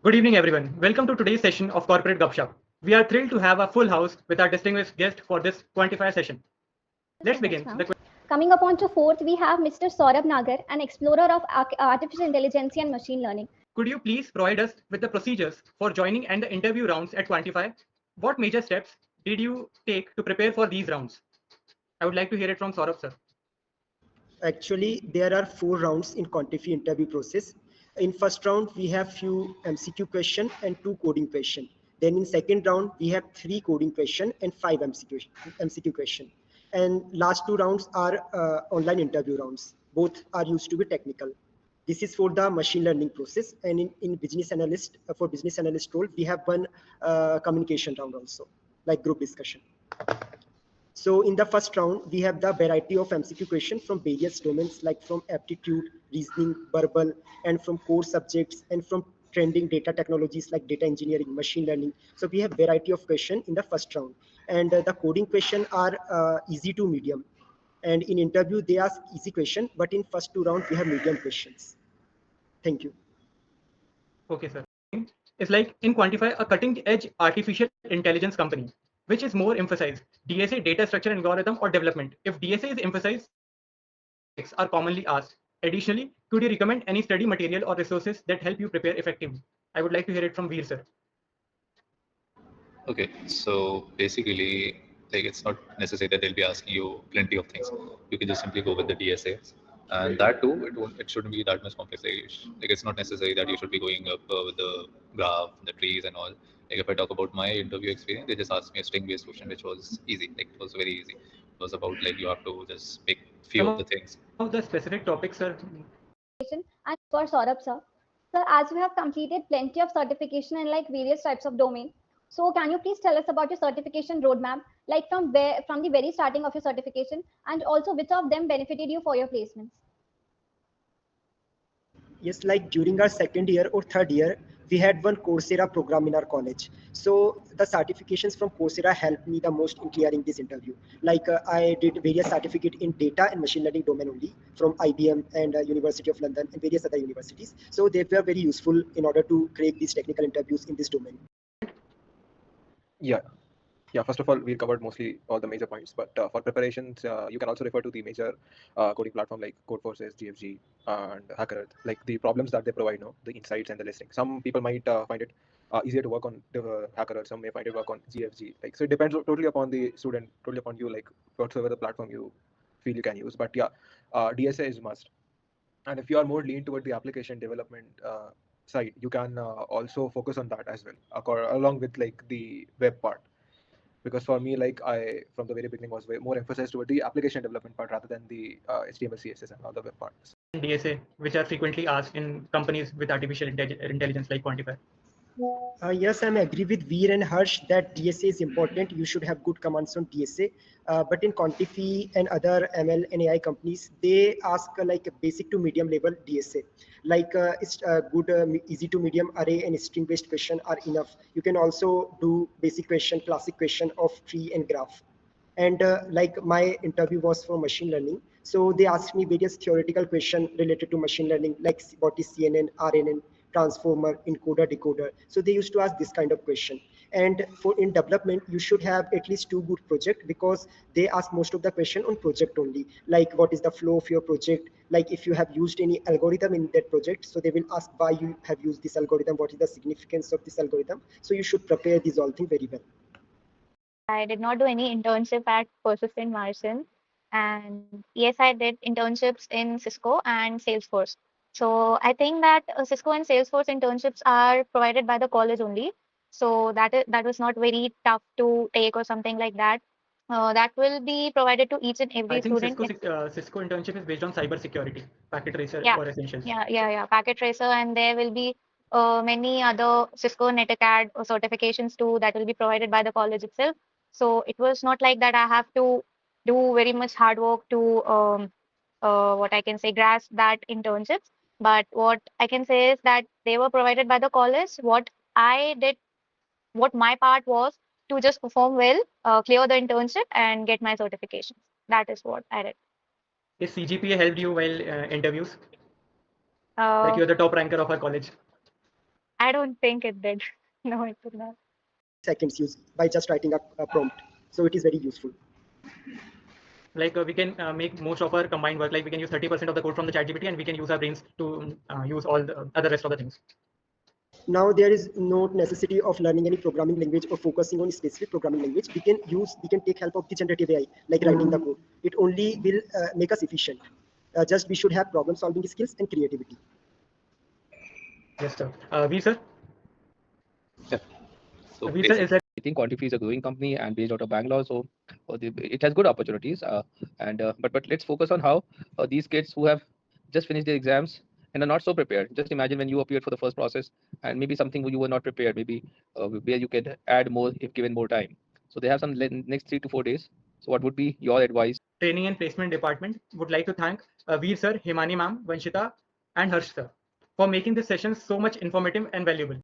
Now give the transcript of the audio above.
Good evening, everyone. Welcome to today's session of Corporate Gupshup. We are thrilled to have a full house with our distinguished guest for this Quantiphi session. Let's begin. Coming up on to fourth, we have Mr. Saurabh Nagar, an explorer of artificial intelligence and machine learning. Could you please provide us with the procedures for joining and the interview rounds at Quantiphi? What major steps did you take to prepare for these rounds? I would like to hear it from Saurabh, sir. Actually, there are 4 rounds in Quantiphi interview process. In first round, we have few MCQ question and 2 coding question. Then in second round, we have 3 coding question and 5 MCQ question. And last 2 rounds are online interview rounds. Both are used to be technical. This is for the machine learning process. And in business analyst, for business analyst role, we have one communication round also, like group discussion. So in the first round, we have the variety of MCQ questions from various domains, like from aptitude, reasoning, verbal, and from core subjects, and from trending data technologies like data engineering, machine learning. So we have variety of questions in the first round. And the coding questions are easy to medium. And in interview, they ask easy question, but in first 2 rounds, we have medium questions. Thank you. Okay, sir. It's like in Quantiphi, a cutting-edge artificial intelligence company. Which is more emphasized, DSA, data structure algorithm, or development? If DSA is emphasized, are commonly asked. Additionally, could you recommend any study material or resources that help you prepare effectively? I would like to hear it from Veer, sir. Okay, so basically, like it's not necessary that they'll be asking you plenty of things. You can just simply go with the DSAs, and that too, it shouldn't be that much complex. Like it's not necessary that you should be going up with the graph, the trees, and all. Like if I talk about my interview experience, they just asked me a string-based question, which was easy. Like it was very easy. It was about like you have to just make few of the things. Of the specific topics, sir. And for Saurabh, sir, as you have completed plenty of certification in like various types of domain, so can you please tell us about your certification roadmap, like from the very starting of your certification, and also which of them benefited you for your placements? Yes, like during our second year or third year, we had one Coursera program in our college. So the certifications from Coursera helped me the most in clearing this interview. Like I did various certificate in data and machine learning domain only from IBM and University of London and various other universities. So they were very useful in order to create these technical interviews in this domain. Yeah, first of all, we covered mostly all the major points, but for preparations, you can also refer to the major coding platform like Codeforces, GFG, and HackerEarth, like the problems that they provide, the insights and the listing. Some people might find it easier to work on the HackerEarth, some may find it work on GFG. Like, so it depends totally upon the student, totally upon you, like whatsoever the platform you feel you can use. But yeah, DSA is must. And if you are more lean toward the application development side, you can also focus on that as well, along with like the web part. Because for me, like I from the very beginning was more emphasized toward the application development part rather than the HTML, CSS, and all the web parts. DSA, which are frequently asked in companies with artificial intelligence like Quantiphi. Yes, I agree with Veer and Harsh that DSA is important. You should have good commands on DSA. But in Quantiphi and other ML and AI companies, they ask like a basic to medium level DSA. Like it's good, easy to medium array and string based question are enough. You can also do basic question, classic question of tree and graph. And like my interview was for machine learning. So they asked me various theoretical questions related to machine learning, like what is CNN, RNN, transformer, encoder, decoder. So they used to ask this kind of question. And for in development, you should have at least 2 good projects because they ask most of the question on project only, like what is the flow of your project, like if you have used any algorithm in that project. So they will ask why you have used this algorithm, what is the significance of this algorithm. So you should prepare these all things very well. I did not do any internship at Persistent Marson. And yes, I did internships in Cisco and Salesforce. So I think that Cisco and Salesforce internships are provided by the college only. So that was not very tough to take or something like that. That will be provided to each and every I think student. Cisco internship is based on cyber security, packet tracer Yeah. or essentials. Yeah. Packet tracer, and there will be many other Cisco NetAcad certifications too that will be provided by the college itself. So it was not like that I have to do very much hard work to what I can say grasp that internships. But what I can say is that they were provided by the college. What I did, what my part was to just perform well, clear the internship, and get my certifications. That is what I did. Is CGPA helped you while interviews? Like Uh, you're the top ranker of our college. I don't think it did. No, it did not. Seconds used by just writing a prompt. So it is very useful. Like we can make most of our combined work. Like we can use 30% of the code from the ChatGPT, and we can use our brains to use all the other rest of the things. Now there is no necessity of learning any programming language or focusing on a specific programming language. We can take help of the generative AI, like writing the code. It only will make us efficient. Just we should have problem solving skills and creativity. Yes, sir. Veer, sir. Yeah. So Veer, sir, is there I think Quantiphi is a growing company and based out of Bangalore, so it has good opportunities. But let's focus on how these kids who have just finished their exams and are not so prepared. Just imagine when you appeared for the first process and maybe something you were not prepared, maybe where you can add more if given more time. So they have some next 3 to 4 days. So what would be your advice? training and placement department would like to thank Veer, sir, Himani ma'am, Vanshita, and Harsh, sir, for making this session so much informative and valuable.